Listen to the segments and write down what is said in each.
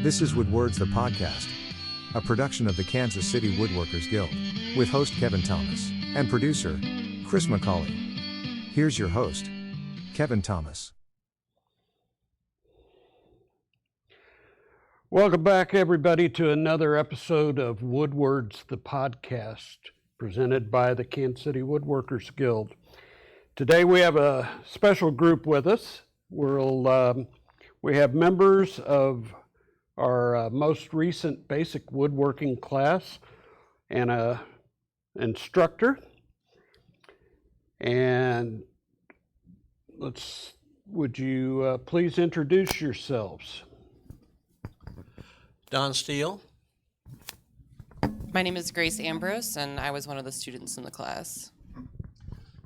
This is Woodwords the podcast, a production of the Kansas City Woodworkers Guild, with host Kevin Thomas and producer Chris McCauley. Here's your host, Kevin Thomas. Welcome back, everybody, to another episode of Woodwords the podcast, presented by the Kansas City Woodworkers Guild. Today we have a special group with us. We have members of our most recent Basic Woodworking Class and an instructor. And would you please introduce yourselves? Don Steele. My name is Grace Ambrose, and I was one of the students in the class.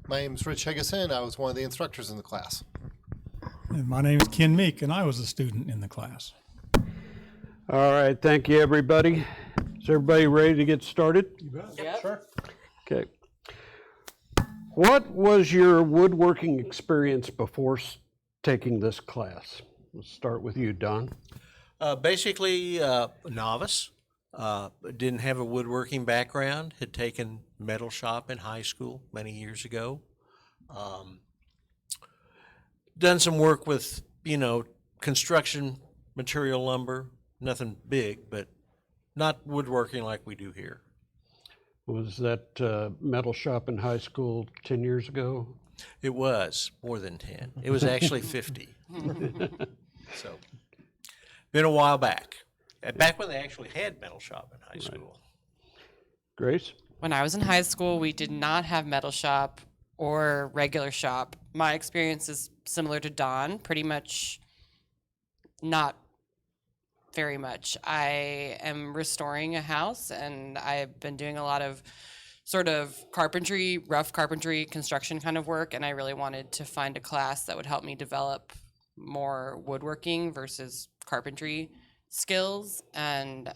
My name is Rich Higgason. I was one of the instructors in the class. And my name is Ken Meek, and I was a student in the class. All right, thank you, everybody. Is everybody ready to get started? You bet. Yep. Sure. Okay. What was your woodworking experience before taking this class? Let's start with you, Don. Basically, novice. Didn't have a woodworking background. Had taken metal shop in high school many years ago. Done some work with, construction material lumber. Nothing big, but not woodworking like we do here. Was that metal shop in high school 10 years ago? It was more than 10. It was actually 50. So, been a while back. Back when they actually had metal shop in high school. Grace? When I was in high school, we did not have metal shop or regular shop. My experience is similar to Don, pretty much not very much. I am restoring a house, and I've been doing a lot of sort of carpentry, rough carpentry, construction kind of work, and I really wanted to find a class that would help me develop more woodworking versus carpentry skills, and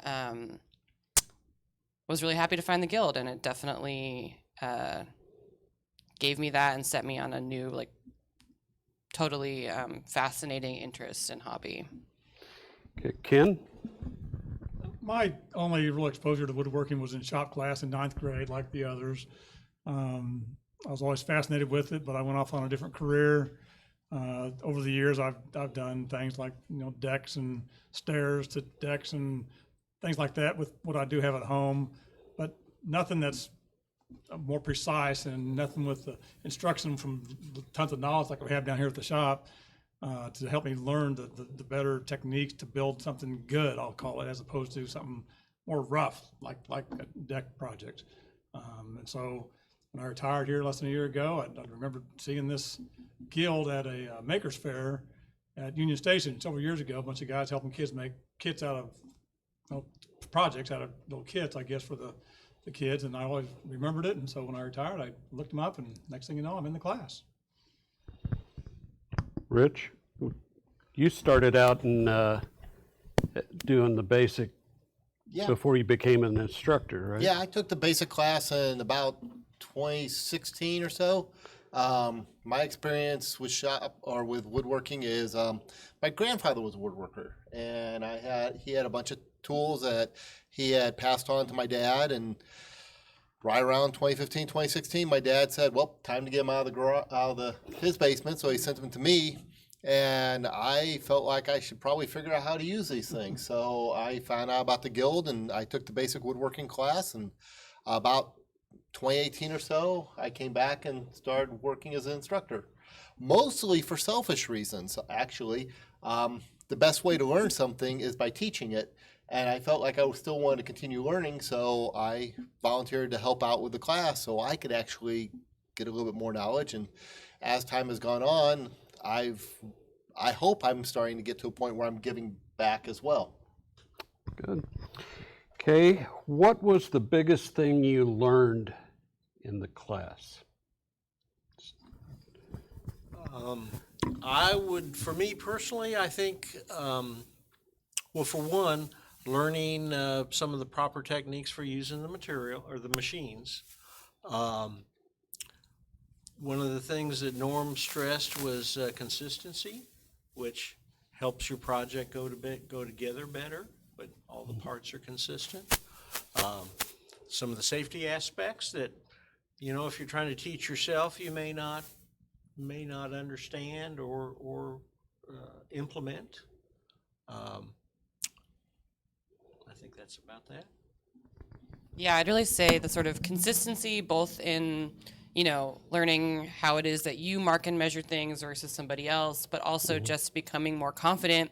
was really happy to find the guild, and it definitely gave me that and set me on a new, totally fascinating interest and hobby. Okay, Ken? My only real exposure to woodworking was in shop class in 9th grade, like the others. I was always fascinated with it, but I went off on a different career. Over the years, I've done things like decks and stairs to decks and things like that with what I do have at home, but nothing that's more precise and nothing with the instruction from tons of knowledge like we have down here at the shop to help me learn the better techniques to build something good, I'll call it, as opposed to something more rough like a deck project. And so when I retired here less than a year ago, I remember seeing this guild at a maker's fair at Union Station several years ago. A bunch of guys helping kids make kits out of projects out of little kits, I guess, for the kids, and I always remembered it. And so when I retired, I looked them up, and next thing you know, I'm in the class. Rich? You started out in doing the basic before you became an instructor, right? Yeah, I took the basic class in about 2016 or so. My experience with with woodworking is my grandfather was a woodworker, and he had a bunch of tools that he had passed on to my dad, and right around 2015, 2016, my dad said, well, time to get him out of his basement, so he sent them to me, and I felt like I should probably figure out how to use these things. So I found out about the guild, and I took the basic woodworking class, and about 2018 or so, I came back and started working as an instructor, mostly for selfish reasons, actually. The best way to learn something is by teaching it, and I felt like I still wanted to continue learning, so I volunteered to help out with the class so I could actually get a little bit more knowledge. And as time has gone on, I hope I'm starting to get to a point where I'm giving back as well. Good. Okay, what was the biggest thing you learned in the class? For me personally, I think, for one, learning some of the proper techniques for using the material or the machines. One of the things that Norm stressed was consistency, which helps your project go together better, but all the parts are consistent. Some of the safety aspects that, if you're trying to teach yourself, you may not understand or implement. I think that's about that. Yeah, I'd really say the sort of consistency both in, learning how it is that you mark and measure things versus somebody else, but also just becoming more confident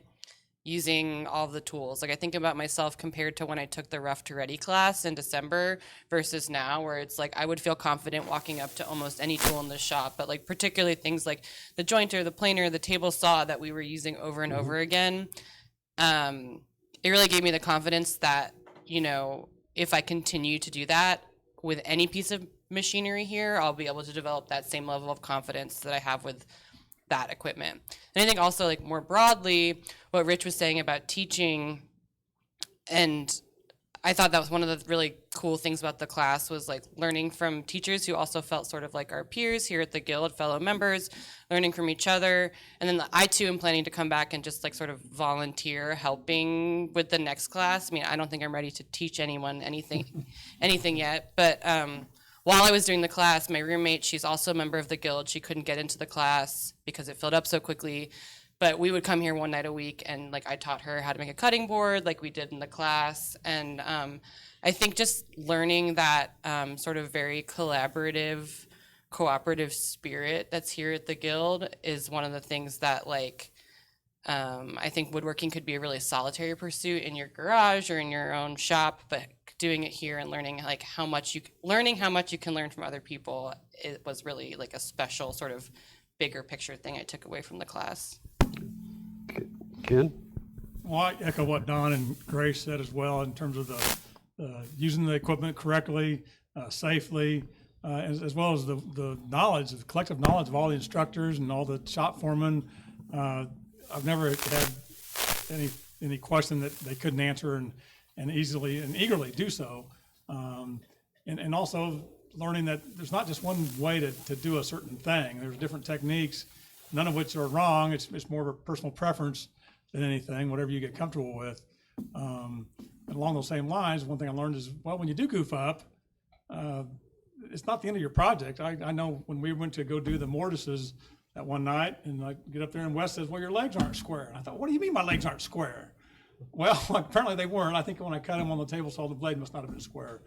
using all of the tools. Like I think about myself compared to when I took the Rough to Ready class in December versus now, where it's like I would feel confident walking up to almost any tool in the shop, but like particularly things like the jointer, the planer, the table saw that we were using over and over again. It really gave me the confidence that, if I continue to do that with any piece of machinery here, I'll be able to develop that same level of confidence that I have with that equipment. And I think also like more broadly, what Rich was saying about teaching, and I thought that was one of the really cool things about the class was like learning from teachers who also felt sort of like our peers here at the Guild, fellow members, learning from each other. And then I too am planning to come back and just like sort of volunteer helping with the next class. I mean, I don't think I'm ready to teach anyone anything yet, but while I was doing the class, my roommate, she's also a member of the Guild. She couldn't get into the class because it filled up so quickly. But we would come here one night a week, and like I taught her how to make a cutting board like we did in the class. And I think just learning that sort of very collaborative, cooperative spirit that's here at the Guild is one of the things that like I think woodworking could be a really solitary pursuit in your garage or in your own shop, but doing it here and learning like how much you can learn from other people, it was really like a special sort of bigger picture thing I took away from the class. Ken? Well, I echo what Don and Grace said as well in terms of the using the equipment correctly, safely, as well as the knowledge, the collective knowledge of all the instructors and all the shop foremen. I've never had any question that they couldn't answer and easily and eagerly do so. And also learning that there's not just one way to do a certain thing. There's different techniques, none of which are wrong. It's more of a personal preference than anything, whatever you get comfortable with. And along those same lines, one thing I learned is, well, when you do goof up, it's not the end of your project. I know when we went to go do the mortises that one night, and I get up there and Wes says, well, your legs aren't square. And I thought, what do you mean my legs aren't square? Well, apparently they weren't. I think when I cut them on the table saw, the blade must not have been square.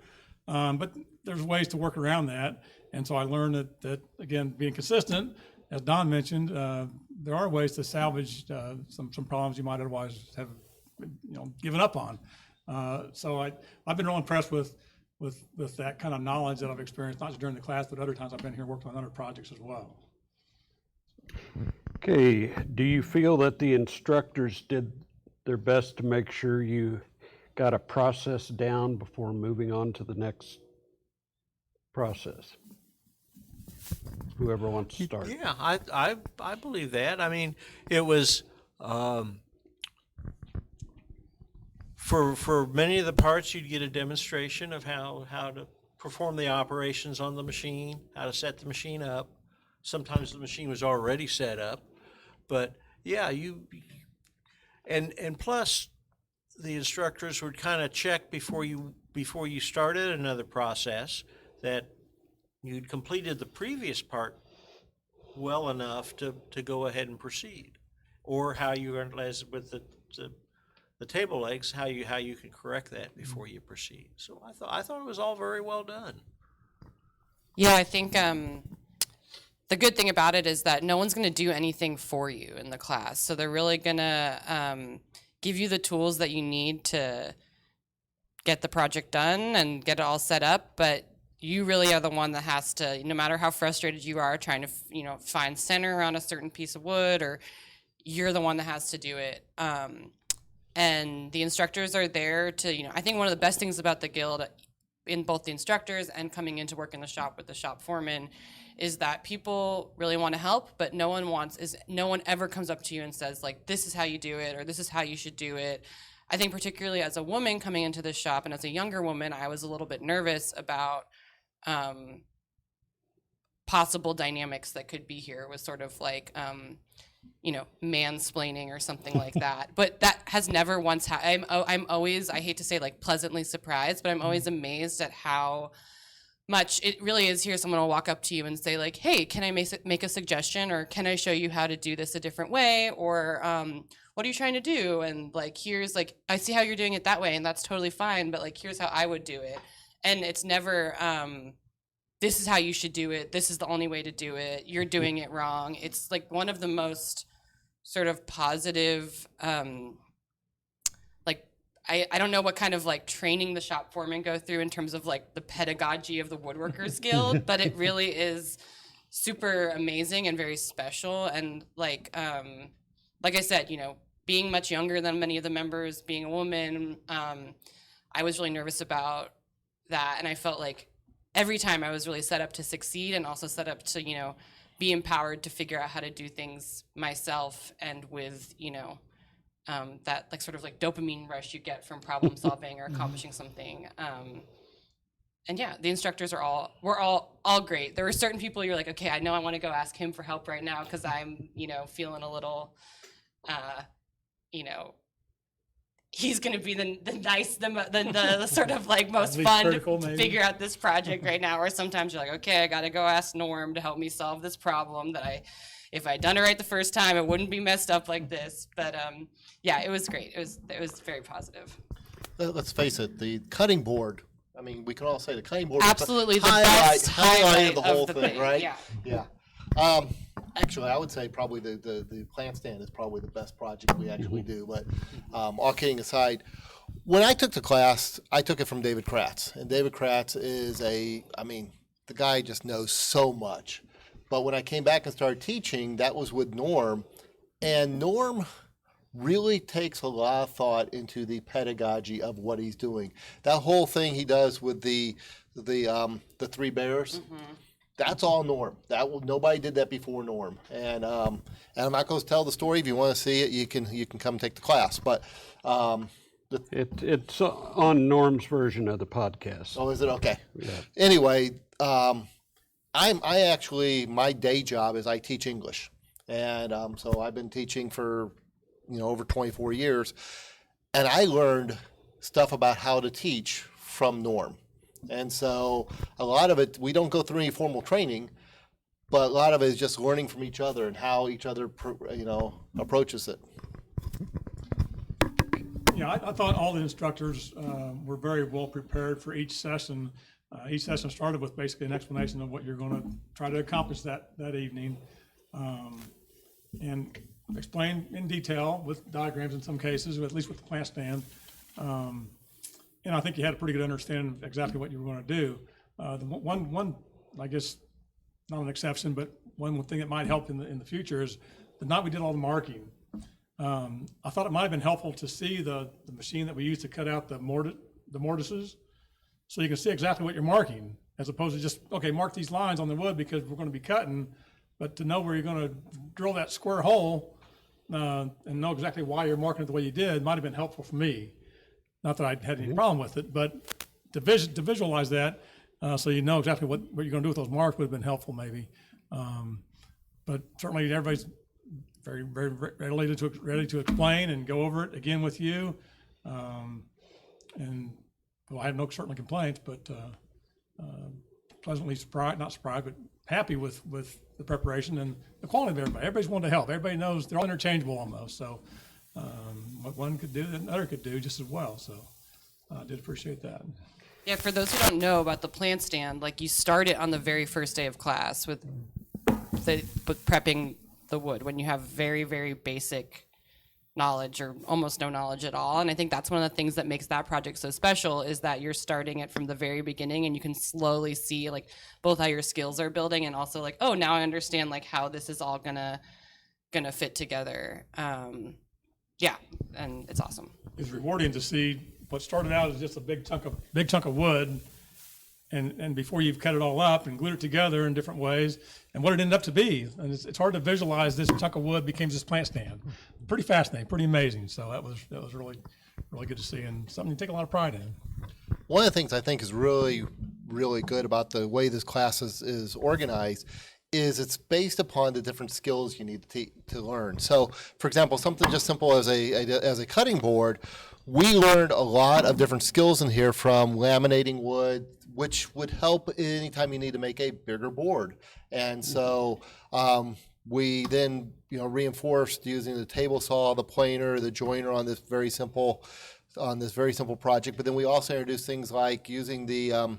But there's ways to work around that. And so I learned that again, being consistent, as Don mentioned, there are ways to salvage some problems you might otherwise have, given up on. So I've been real impressed with that kind of knowledge that I've experienced, not just during the class, but other times I've been here working on other projects as well. Okay, do you feel that the instructors did their best to make sure you got a process down before moving on to the next process? Whoever wants to start. Yeah, I believe that. I mean, it was for many of the parts, you'd get a demonstration of how to perform the operations on the machine, how to set the machine up. Sometimes the machine was already set up, but yeah, and plus the instructors would kind of check before you started another process that you'd completed the previous part well enough to go ahead and proceed, or how you are, as with the table legs, how you can correct that before you proceed. So I thought it was all very well done. Yeah, I think the good thing about it is that no one's going to do anything for you in the class. So they're really going to give you the tools that you need to get the project done and get it all set up. But you really are the one that has to, no matter how frustrated you are trying to, find center on a certain piece of wood, or you're the one that has to do it. And the instructors are there to, I think one of the best things about the Guild in both the instructors and coming into work in the shop with the shop foreman is that people really want to help, but no one ever comes up to you and says like, this is how you do it, or this is how you should do it. I think particularly as a woman coming into this shop and as a younger woman, I was a little bit nervous about possible dynamics that could be here, was sort of like, mansplaining or something like that. But that has never once I'm always, I hate to say, like, pleasantly surprised, but I'm always amazed at how much it really is. Here, someone will walk up to you and say, like, hey, can I make a suggestion, or can I show you how to do this a different way, or what are you trying to do? And, like, here's, like, I see how you're doing it that way, and that's totally fine, but, like, here's how I would do it. And it's never this is how you should do it, this is the only way to do it, you're doing it wrong. It's like one of the most sort of positive, like, I don't know what kind of, like, training the shop foreman go through in terms of, like, the pedagogy of the Woodworkers Guild, but it really is super amazing and very special. And, like I said, being much younger than many of the members, being a woman, I was really nervous about that. And I felt like every time I was really set up to succeed, and also set up to, be empowered to figure out how to do things myself, and with, that, like, sort of like dopamine rush you get from problem solving or accomplishing something. And yeah, the instructors we're all great. There were certain people you're like, okay, I know I want to go ask him for help right now, because I'm, feeling a little, he's going to be the sort of, like, most fun to figure out this project right now. Or sometimes you're like, okay, I got to go ask Norm to help me solve this problem that if I'd done it right the first time, it wouldn't be messed up like this. But yeah, it was great. It was very positive. Let's face it, the cutting board. I mean, we can all say the cutting board. Absolutely, the best highlight of the whole of the thing, right? Yeah. Actually, I would say probably the plant stand is probably the best project we actually do. But all kidding aside, when I took the class, I took it from David Kratz. And David Kratz is the guy just knows so much. But when I came back and started teaching, that was with Norm. And Norm really takes a lot of thought into the pedagogy of what he's doing. That whole thing he does with the three bears. Mm-hmm. That's all Norm. Nobody did that before Norm. And I'm not going to tell the story. If you want to see it, you can come take the class. But it's on Norm's version of the podcast. Oh, is it? Okay. Yeah. Anyway, my day job is I teach English, and so I've been teaching for over 24 years, and I learned stuff about how to teach from Norm. And so a lot of it, we don't go through any formal training, but a lot of it is just learning from each other and how each other, approaches it. Yeah, I thought all the instructors were very well prepared for each session. Each session started with basically an explanation of what you're going to try to accomplish that evening, and explain in detail with diagrams in some cases, or at least with the plant stand. And I think you had a pretty good understanding of exactly what you were going to do. The one, I guess, not an exception, but one thing that might help in the future is the night we did all the marking. I thought it might have been helpful to see the machine that we used to cut out the mortises, so you can see exactly what you're marking, as opposed to just, okay, mark these lines on the wood because we're going to be cutting, but to know where you're going to drill that square hole and know exactly why you're marking it the way you did might have been helpful for me. Not that I had any problem with it, but to visualize that, so you know exactly what you're going to do with those marks would have been helpful, maybe. But certainly everybody's very, very ready to explain and go over it again with you. And well, I have no certainly complaints, but pleasantly surprised, not surprised, but happy with the preparation and the quality of everybody. Everybody's wanting to help. Everybody knows they're all interchangeable almost. So what one could do, the other could do just as well. So I did appreciate that. Yeah, for those who don't know about the plant stand, like, you start it on the very first day of class with prepping the wood when you have very, very basic knowledge or almost no knowledge at all. And I think that's one of the things that makes that project so special, is that you're starting it from the very beginning, and you can slowly see, like, both how your skills are building and also, like, oh, now I understand, like, how this is all gonna fit together. Yeah, and it's awesome. It's rewarding to see what started out as just a big chunk of wood, and before you've cut it all up and glued it together in different ways, and what it ended up to be. And it's hard to visualize this chunk of wood became this plant stand. Pretty fascinating, pretty amazing. So that was really, really good to see, and something to take a lot of pride in. One of the things I think is really, really good about the way this class is organized is it's based upon the different skills you need to learn. So, for example, something just simple as a cutting board, we learned a lot of different skills in here, from laminating wood, which would help anytime you need to make a bigger board. And so we then reinforced using the table saw, the planer, the joiner on this very simple project. But then we also introduced things like using the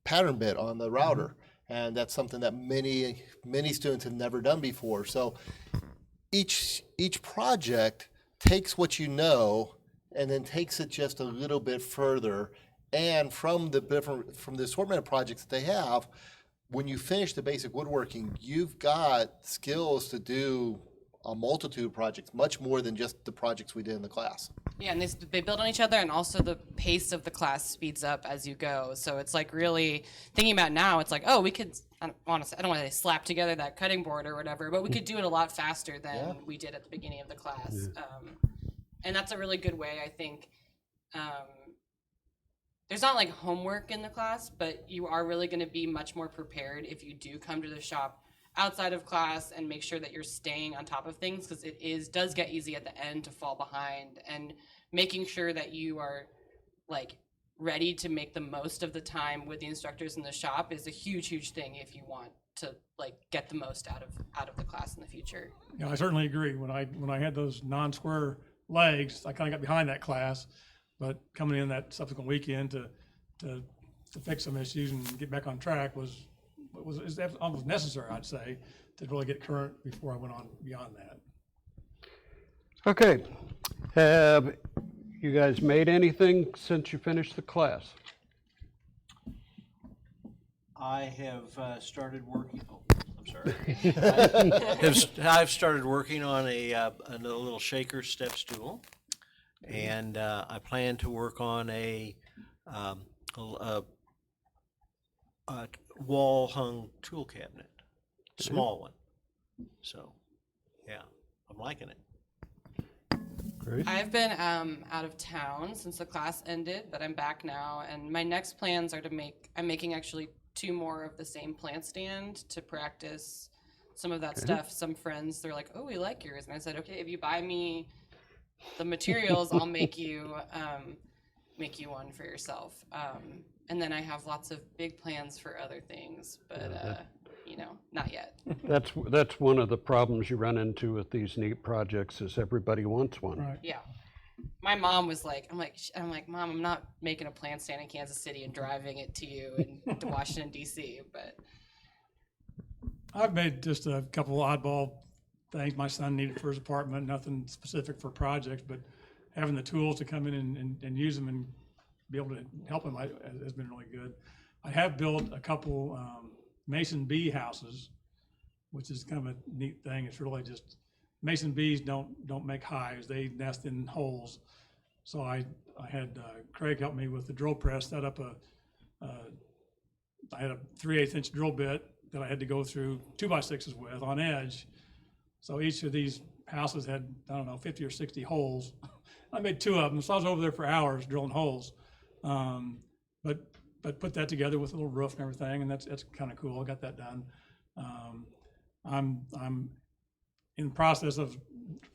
pattern bit on the router. And that's something that many students have never done before. So each project takes what you know and then takes it just a little bit further. And from the assortment of projects that they have, when you finish the basic woodworking, you've got skills to do a multitude of projects, much more than just the projects we did in the class. Yeah, and they build on each other, and also the pace of the class speeds up as you go. So it's like really thinking about now, it's like, oh, we could, I don't want to say slap together that cutting board or whatever, but we could do it a lot faster than we did at the beginning of the class. And that's a really good way, I think. There's not like homework in the class, but you are really going to be much more prepared if you do come to the shop outside of class and make sure that you're staying on top of things, because does get easy at the end to fall behind, and making sure that you are like ready to make the most of the time with the instructors in the shop is a huge thing if you want to like get the most out of the class in the future. Yeah, I certainly agree. When I had those non-square legs, I kind of got behind that class, but coming in that subsequent weekend to fix some issues and get back on track was almost necessary, I'd say, to really get current before I went on beyond that. Okay, have you guys made anything since you finished the class? I have started working. Oh, I'm sorry. I've started working on a little shaker step stool, and I plan to work on a wall hung tool cabinet, small one. So, yeah, I'm liking it. Great. I've been out of town since the class ended, but I'm back now, and my next plans are I'm making actually 2 more of the same plant stand to practice some of that stuff. Some friends, they're like, oh, we like yours. And I said, okay, if you buy me the materials, I'll make you one for yourself. And then I have lots of big plans for other things, but not yet. That's one of the problems you run into with these neat projects, is everybody wants one. Right. Yeah. My mom was like, I'm like, Mom, I'm not making a plant stand in Kansas City and driving it to you and to Washington, D.C., but. I've made just a couple of oddball things my son needed for his apartment, nothing specific for projects, but having the tools to come in and use them and be able to help him has been really good. I have built a couple mason bee houses, which is kind of a neat thing. It's really just mason bees don't make hives; they nest in holes. So I had Craig help me with the drill press, set up I had a 3/8 inch drill bit that I had to go through 2x6s with on edge. So each of these houses had, 50 or 60 holes. I made 2 of them, so I was over there for hours drilling holes. But put that together with a little roof and everything, and that's kind of cool. I got that done. I'm in the process of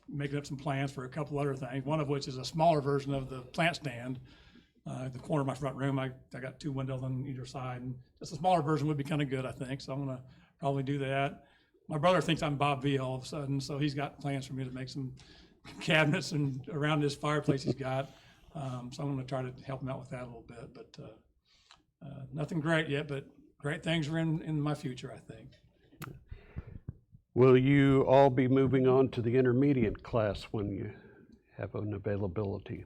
making up some plans for a couple other things, one of which is a smaller version of the plant stand. At the corner of my front room, I got 2 windows on either side, and just a smaller version would be kind of good, I think. So I'm gonna probably do that. My brother thinks I'm Bob V all of a sudden, so he's got plans for me to make some cabinets and around this fireplace he's got. So I'm gonna try to help him out with that a little bit, but nothing great yet, but great things are in my future, I think. Will you all be moving on to the intermediate class when you have an availability?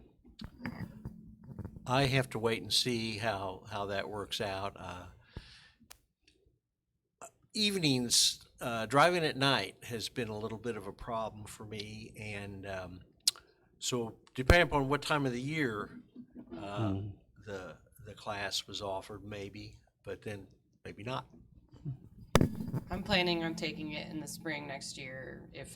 I have to wait and see how that works out. Evenings, driving at night has been a little bit of a problem for me, and so depending upon what time of the year the class was offered, maybe, but then maybe not. I'm planning on taking it in the spring next year if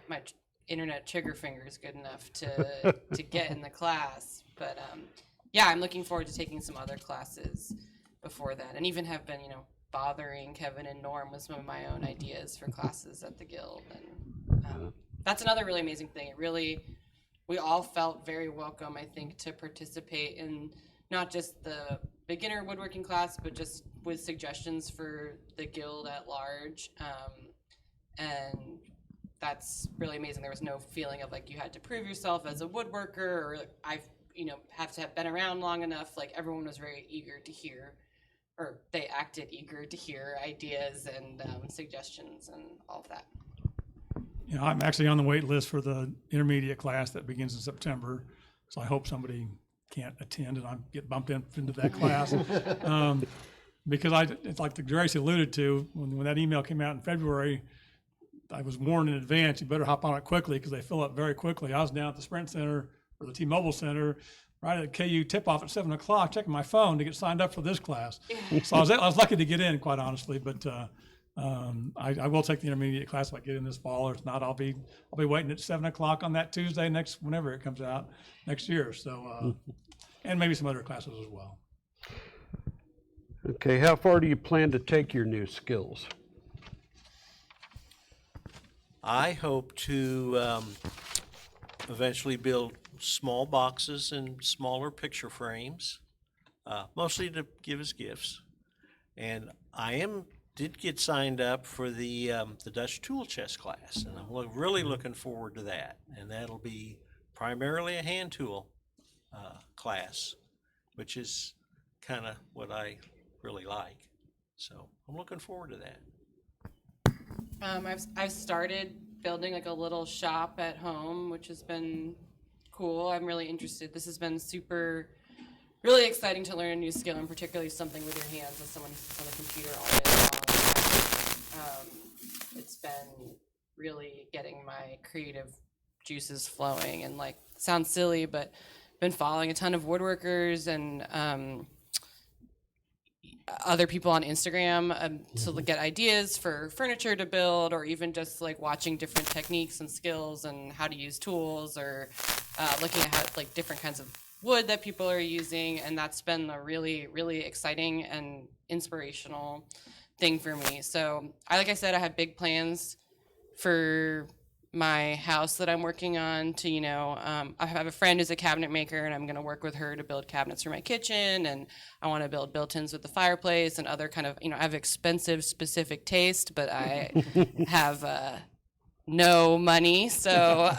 my internet trigger finger is good enough to get in the class. But I'm looking forward to taking some other classes before that, and even have been bothering Kevin and Norm with some of my own ideas for classes at the Guild. And that's another really amazing thing. We all felt very welcome, I think, to participate in not just the beginner woodworking class, but just with suggestions for the Guild at large. And that's really amazing. There was no feeling of like you had to prove yourself as a woodworker, or have to have been around long enough. Like everyone was very eager to hear, or they acted eager to hear ideas and suggestions and all of that. I'm actually on the wait list for the intermediate class that begins in September. So I hope somebody can't attend and I get bumped into that class. Because it's like the Grace alluded to, when that email came out in February, I was warned in advance, you better hop on it quickly because they fill up very quickly. I was down at the Sprint Center or the T-Mobile Center right at KU tip-off at 7 o'clock, checking my phone to get signed up for this class. So I was lucky to get in, quite honestly, but I will take the intermediate class if I get in this fall, or if not, I'll be waiting at 7 o'clock on that Tuesday whenever it comes out next year. So, and maybe some other classes as well. Okay, how far do you plan to take your new skills? I hope to eventually build small boxes and smaller picture frames, mostly to give as gifts. And I did get signed up for the Dutch tool chest class, and I'm really looking forward to that. And that'll be primarily a hand tool class, which is kind of what I really like. So I'm looking forward to that. I've started building like a little shop at home, which has been cool. I'm really interested. This has been really exciting to learn a new skill, and particularly something with your hands as someone who's on the computer all day long. It's been really getting my creative juices flowing, and like, sounds silly, but been following a ton of woodworkers and other people on Instagram to get ideas for furniture to build, or even just like watching different techniques and skills and how to use tools, or looking at how, like, different kinds of wood that people are using. And that's been a really, really exciting and inspirational thing for me. So like I said, I have big plans for my house that I'm working on to, I have a friend who's a cabinet maker, and I'm going to work with her to build cabinets for my kitchen. And I want to build built-ins with the fireplace and other kind of, I have expensive specific taste, but I have no money. So,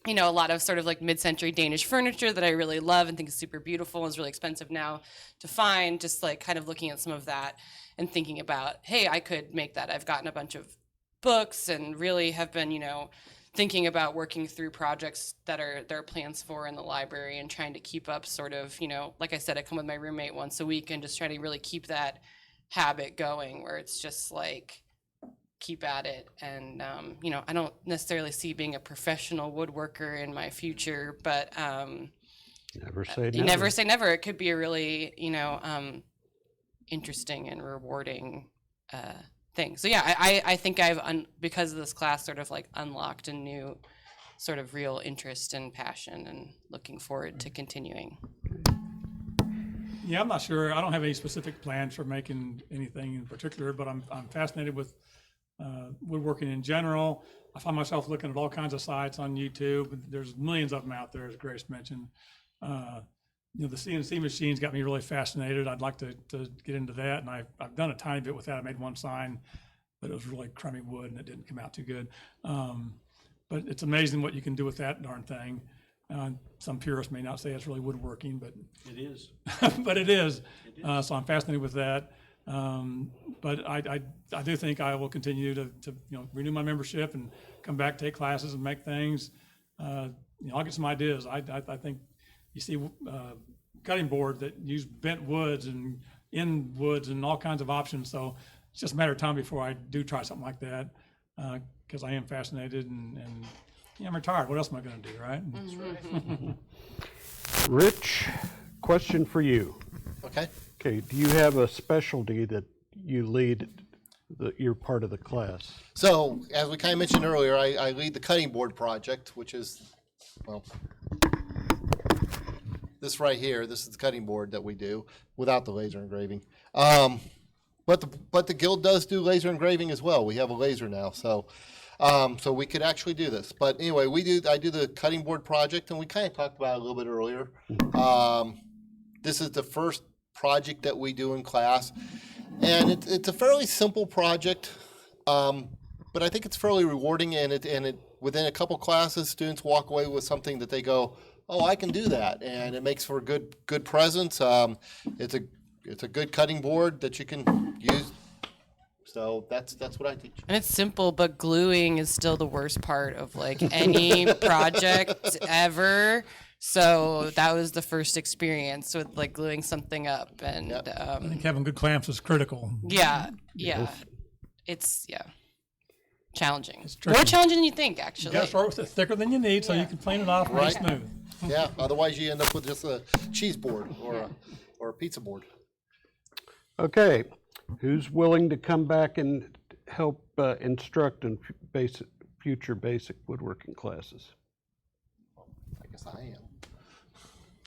a lot of sort of like mid-century Danish furniture that I really love and think is super beautiful and is really expensive now to find, just like kind of looking at some of that and thinking about, hey, I could make that. I've gotten a bunch of books and really have been, thinking about working through projects that there are plans for in the library, and trying to keep up sort of, like I said, I come with my roommate once a week and just try to really keep that habit going where it's just like, keep at it. And, I don't necessarily see being a professional woodworker in my future, but Never say never. Never say never. It could be a really, interesting and rewarding thing. So yeah, I think I've because of this class sort of like unlocked a new sort of real interest and passion, and looking forward to continuing. Yeah, I'm not sure. I don't have any specific plans for making anything in particular, but I'm fascinated with woodworking in general. I find myself looking at all kinds of sites on YouTube. There's millions of them out there, as Grace mentioned. The CNC machines got me really fascinated. I'd like to get into that, and I've done a tiny bit with that. I made one sign, but it was really crummy wood, and it didn't come out too good. But it's amazing what you can do with that darn thing. Some purists may not say it's really woodworking, but It is. but it is. So I'm fascinated with that. But I do think I will continue to renew my membership and come back, take classes, and make things. I'll get some ideas. I think you see cutting board that use bent woods and in woods and all kinds of options. So it's just a matter of time before I do try something like that, because I am fascinated and I'm retired. What else am I going to do, right? That's right. Rich, question for you. Okay. Okay, do you have a specialty that you lead you're part of the class? So, as we kind of mentioned earlier, I lead the cutting board project, which is, well, this right here. This is the cutting board that we do without the laser engraving. But the guild does do laser engraving as well. We have a laser now, so we could actually do this. But anyway, I do the cutting board project, and we kind of talked about it a little bit earlier. This is the first project that we do in class, and it's a fairly simple project, but I think it's fairly rewarding. And it within a couple classes, students walk away with something that they go, "Oh, I can do that," and it makes for a good presence. It's a good cutting board that you can use. So that's what I teach. And it's simple, but gluing is still the worst part of like any project ever. So that was the first experience with like gluing something up, and I think having good clamps is critical. yeah, it's challenging. More challenging than you think, You actually. got to start with it thicker than you need so you can plane it off really Right. smooth. Yeah. Otherwise, you end up with just a cheese board or a pizza board. Okay, who's willing to come back and help instruct in future basic woodworking classes? I guess I am.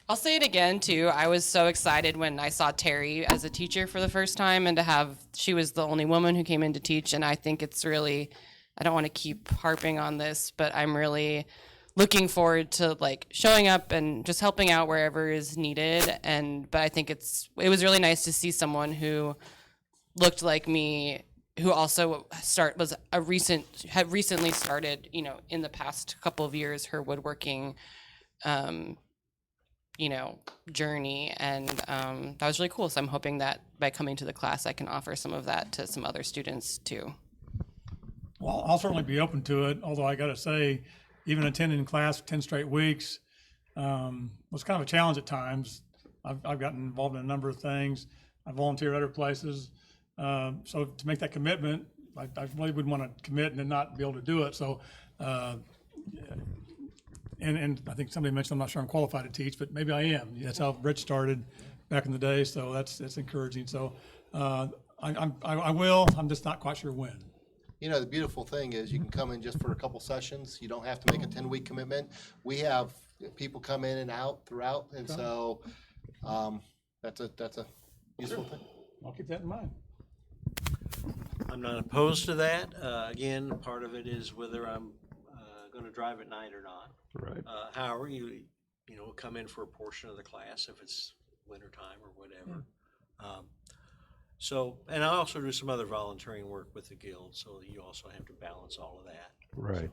I'll say it again too. I was so excited when I saw Terry as a teacher for the first time, and she was the only woman who came in to teach. And I think it's really, I don't want to keep harping on this, but I'm really looking forward to like showing up and just helping out wherever is needed. But I think it was really nice to see someone who looked like me, who also had recently started, in the past couple of years, her woodworking, journey. And that was really cool. So I'm hoping that by coming to the class, I can offer some of that to some other students too. Well, I'll certainly be open to it, although I got to say, even attending class 10 straight weeks was kind of a challenge at times. I've gotten involved in a number of things. I volunteer other places. So to make that commitment, I really wouldn't want to commit and then not be able to do it. So, and I think somebody mentioned I'm not sure I'm qualified to teach, but maybe I am. That's how Rich started back in the day. So that's encouraging. So I will. I'm just not quite sure when. The beautiful thing is you can come in just for a couple sessions. You don't have to make a 10-week commitment. We have people come in and out throughout, and so that's a useful thing. I'll keep that in mind. I'm not opposed to that. Again, part of it is whether I'm going to drive at night or not. Right. However, you come in for a portion of the class if it's wintertime or whatever. And I also do some other volunteering work with the guild, so you also have to balance all of that. Right.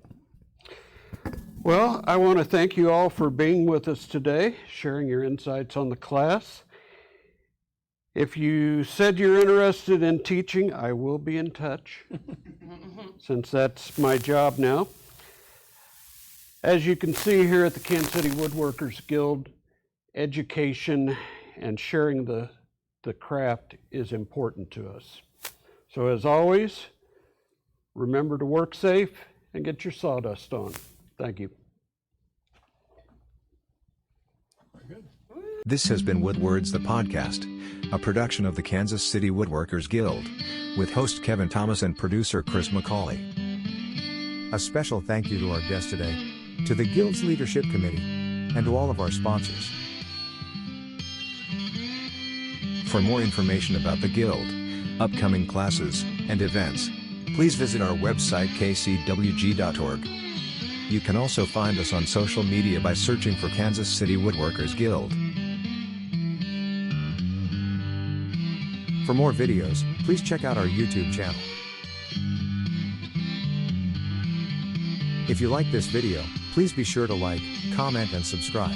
Well, I want to thank you all for being with us today, sharing your insights on the class. If you said you're interested in teaching, I will be in touch, since that's my job now. As you can see here at the Kansas City Woodworkers Guild, education and sharing the craft is important to us. So as always, remember to work safe and get your sawdust on. Thank you. This has been Woodwords the podcast, a production of the Kansas City Woodworkers Guild, with host Kevin Thomas and producer Chris McCauley. A special thank you to our guest today, to the Guild's Leadership Committee, and to all of our sponsors. For more information about the Guild, upcoming classes, and events, please visit our website kcwg.org. You can also find us on social media by searching for Kansas City Woodworkers Guild. For more videos, please check out our YouTube channel. If you like this video, please be sure to like, comment, and subscribe.